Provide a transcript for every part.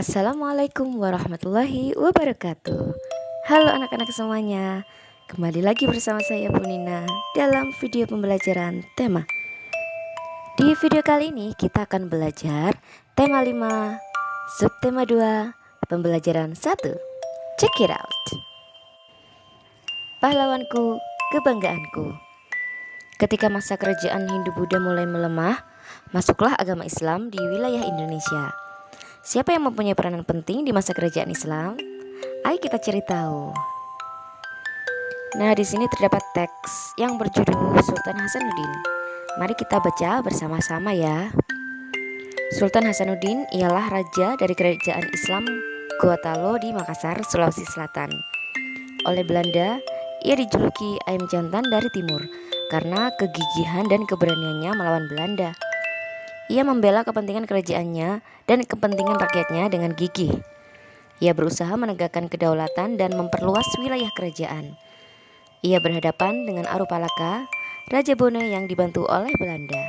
Assalamualaikum warahmatullahi wabarakatuh. Halo anak-anak semuanya, kembali lagi bersama saya Bu Nina dalam video pembelajaran tema. Di video kali ini kita akan belajar tema 5, subtema 2, pembelajaran 1. Check it out. Pahlawanku, kebanggaanku. Ketika masa kerajaan Hindu-Buddha mulai melemah, masuklah agama Islam di wilayah Indonesia. Siapa yang mempunyai peranan penting di masa kerajaan Islam? Ayo kita cari tahu. Nah, di sini terdapat teks yang berjudul Sultan Hasanuddin. Mari kita baca bersama-sama ya. Sultan Hasanuddin ialah raja dari kerajaan Islam Gotalo di Makassar, Sulawesi Selatan. Oleh Belanda, ia dijuluki ayam jantan dari timur karena kegigihan dan keberaniannya melawan Belanda. Ia membela kepentingan kerajaannya dan kepentingan rakyatnya dengan gigih. Ia berusaha menegakkan kedaulatan dan memperluas wilayah kerajaan. Ia berhadapan dengan Arupalaka, Raja Bone yang dibantu oleh Belanda.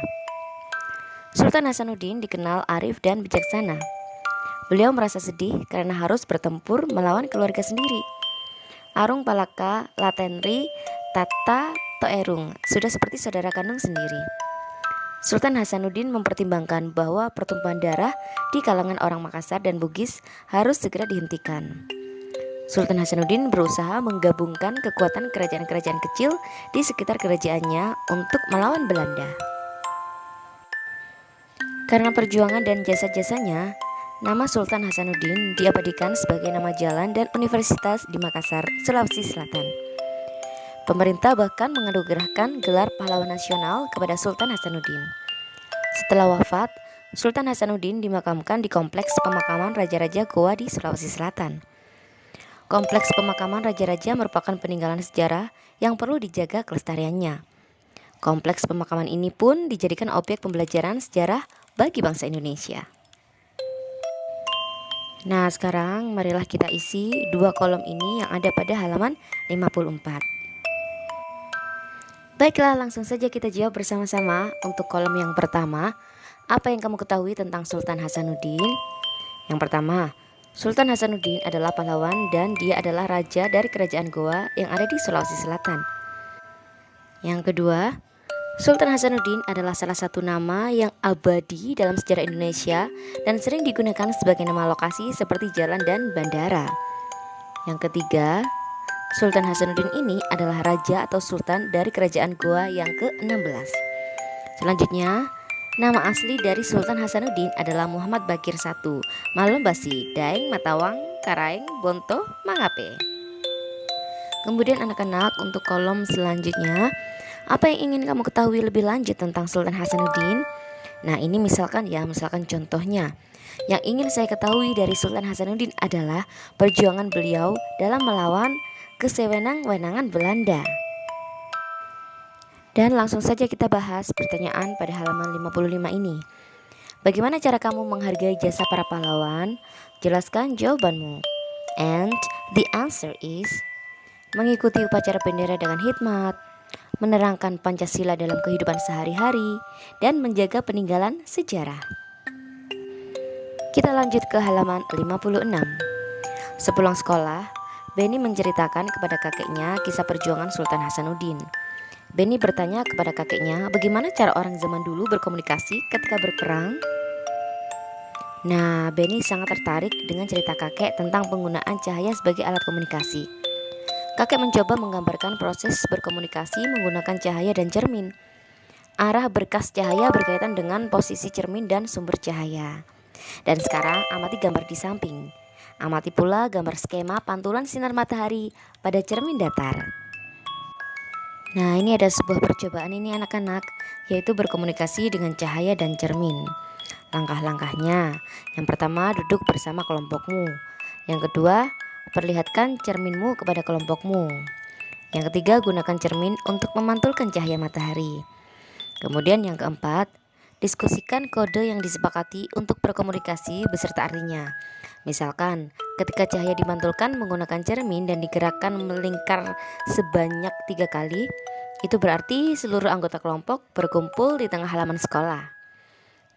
Sultan Hasanuddin dikenal arif dan bijaksana. Beliau merasa sedih karena harus bertempur melawan keluarga sendiri. Arung Palaka Latenri Tata Toerung sudah seperti saudara kandung sendiri. Sultan Hasanuddin mempertimbangkan bahwa pertumpahan darah di kalangan orang Makassar dan Bugis harus segera dihentikan. Sultan Hasanuddin berusaha menggabungkan kekuatan kerajaan-kerajaan kecil di sekitar kerajaannya untuk melawan Belanda. Karena perjuangan dan jasa-jasanya, nama Sultan Hasanuddin diabadikan sebagai nama jalan dan universitas di Makassar, Sulawesi Selatan. Pemerintah bahkan menganugerahkan gelar pahlawan nasional kepada Sultan Hasanuddin. Setelah wafat, Sultan Hasanuddin dimakamkan di Kompleks Pemakaman Raja-Raja Goa di Sulawesi Selatan. Kompleks Pemakaman Raja-Raja merupakan peninggalan sejarah yang perlu dijaga kelestariannya. Kompleks pemakaman ini pun dijadikan objek pembelajaran sejarah bagi bangsa Indonesia. Nah, sekarang marilah kita isi dua kolom ini yang ada pada halaman 54. Baiklah, langsung saja kita jawab bersama-sama. Untuk kolom yang pertama, apa yang kamu ketahui tentang Sultan Hasanuddin? Yang pertama, Sultan Hasanuddin adalah pahlawan dan dia adalah raja dari kerajaan Goa yang ada di Sulawesi Selatan. Yang kedua, Sultan Hasanuddin adalah salah satu nama yang abadi dalam sejarah Indonesia dan sering digunakan sebagai nama lokasi seperti jalan dan bandara. Yang ketiga, Sultan Hasanuddin ini adalah raja atau sultan dari kerajaan Goa yang ke-16. Selanjutnya, nama asli dari Sultan Hasanuddin adalah Muhammad Bakir I, Malombasi, Daeng, Matawang, Karaeng, Bonto, Mangape. Kemudian anak-anak, untuk kolom selanjutnya, apa yang ingin kamu ketahui lebih lanjut tentang Sultan Hasanuddin? Nah, ini misalkan contohnya. Yang ingin saya ketahui dari Sultan Hasanuddin adalah perjuangan beliau dalam melawan kesewenang-wenangan Belanda. Dan langsung saja kita bahas pertanyaan pada halaman 55 ini. Bagaimana cara kamu menghargai jasa para pahlawan? Jelaskan jawabanmu. And the answer is mengikuti upacara bendera dengan hikmat, menerangkan Pancasila dalam kehidupan sehari-hari, dan menjaga peninggalan sejarah. Kita lanjut ke halaman 56. Sepulang sekolah, Beni menceritakan kepada kakeknya kisah perjuangan Sultan Hasanuddin. Beni bertanya kepada kakeknya bagaimana cara orang zaman dulu berkomunikasi ketika berperang. Nah, Beni sangat tertarik dengan cerita kakek tentang penggunaan cahaya sebagai alat komunikasi. Kakek mencoba menggambarkan proses berkomunikasi menggunakan cahaya dan cermin. Arah berkas cahaya berkaitan dengan posisi cermin dan sumber cahaya. Dan sekarang amati gambar di samping. Amati pula gambar skema pantulan sinar matahari pada cermin datar. Nah, ini ada sebuah percobaan ini anak-anak, yaitu berkomunikasi dengan cahaya dan cermin. Langkah-langkahnya, yang pertama duduk bersama kelompokmu. Yang kedua, perlihatkan cerminmu kepada kelompokmu. Yang ketiga, gunakan cermin untuk memantulkan cahaya matahari. Kemudian yang keempat, diskusikan kode yang disepakati untuk berkomunikasi beserta artinya. Misalkan, ketika cahaya dimantulkan menggunakan cermin dan digerakkan melingkar sebanyak 3 kali, itu berarti seluruh anggota kelompok berkumpul di tengah halaman sekolah.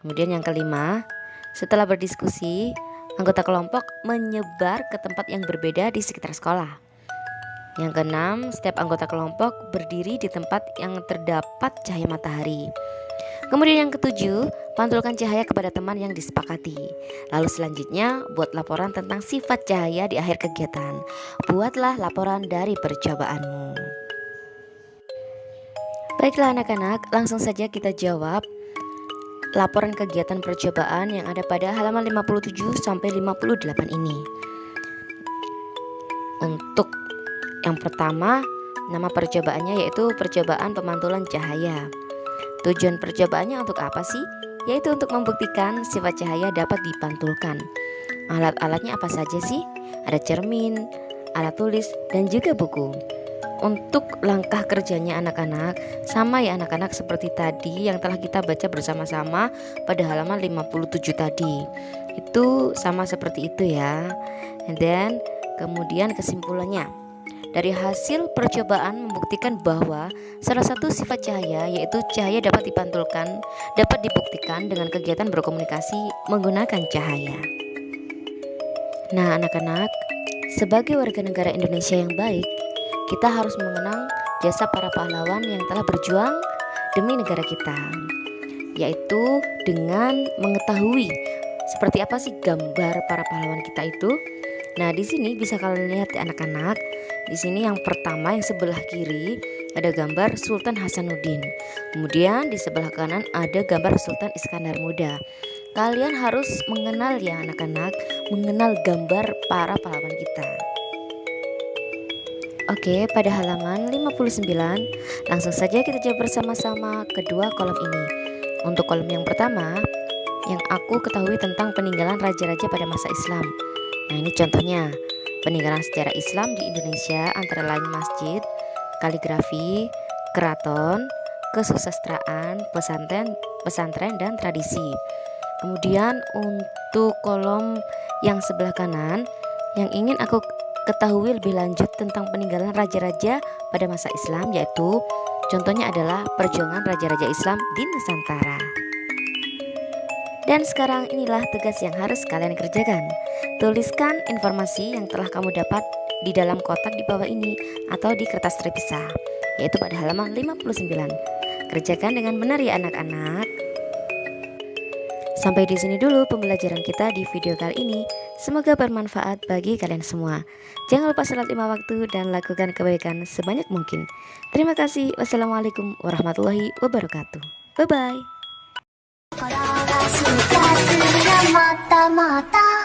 Kemudian yang kelima, setelah berdiskusi, Anggota kelompok menyebar ke tempat yang berbeda di sekitar sekolah. Yang keenam, setiap anggota kelompok berdiri di tempat yang terdapat cahaya matahari. Kemudian yang ketujuh, pantulkan cahaya kepada teman yang disepakati. Lalu selanjutnya, buat laporan tentang sifat cahaya di akhir kegiatan. Buatlah laporan dari percobaanmu. Baiklah anak-anak, langsung saja kita jawab laporan kegiatan percobaan yang ada pada halaman 57 sampai 58 ini. Untuk yang pertama, nama percobaannya yaitu percobaan pemantulan cahaya. Tujuan percobaannya untuk apa sih? Yaitu untuk membuktikan sifat cahaya dapat dipantulkan. Alat-alatnya apa saja sih? Ada cermin, alat tulis, dan juga buku. Untuk langkah kerjanya anak-anak, sama ya anak-anak seperti tadi yang telah kita baca bersama-sama pada halaman 57 tadi. Itu sama seperti itu ya. And then kemudian kesimpulannya. Dari hasil percobaan membuktikan bahwa salah satu sifat cahaya yaitu cahaya dapat dipantulkan dapat dibuktikan dengan kegiatan berkomunikasi menggunakan cahaya. Nah anak-anak, sebagai warga negara Indonesia yang baik, kita harus mengenang jasa para pahlawan yang telah berjuang demi negara kita, yaitu dengan mengetahui seperti apa sih gambar para pahlawan kita itu. Nah, di sini bisa kalian lihat ya anak-anak. Di sini yang pertama yang sebelah kiri ada gambar Sultan Hasanuddin. Kemudian di sebelah kanan ada gambar Sultan Iskandar Muda. Kalian harus mengenal ya anak-anak, mengenal gambar para pahlawan kita. Oke, pada halaman 59 langsung saja kita jawab bersama-sama kedua kolom ini. Untuk kolom yang pertama, yang aku ketahui tentang peninggalan raja-raja pada masa Islam. Nah ini contohnya, peninggalan sejarah Islam di Indonesia antara lain masjid, kaligrafi, keraton, kesusastraan, pesantren dan tradisi. Kemudian untuk kolom yang sebelah kanan, yang ingin aku ketahui lebih lanjut tentang peninggalan raja-raja pada masa Islam, yaitu contohnya adalah perjuangan raja-raja Islam di Nusantara. Dan sekarang inilah tugas yang harus kalian kerjakan. Tuliskan informasi yang telah kamu dapat di dalam kotak di bawah ini atau di kertas terpisah, yaitu pada halaman 59. Kerjakan dengan benar ya anak-anak. Sampai di sini dulu pembelajaran kita di video kali ini. Semoga bermanfaat bagi kalian semua. Jangan lupa salat 5 waktu dan lakukan kebaikan sebanyak mungkin. Terima kasih. Wassalamualaikum warahmatullahi wabarakatuh. Bye-bye. 心がするなまたまた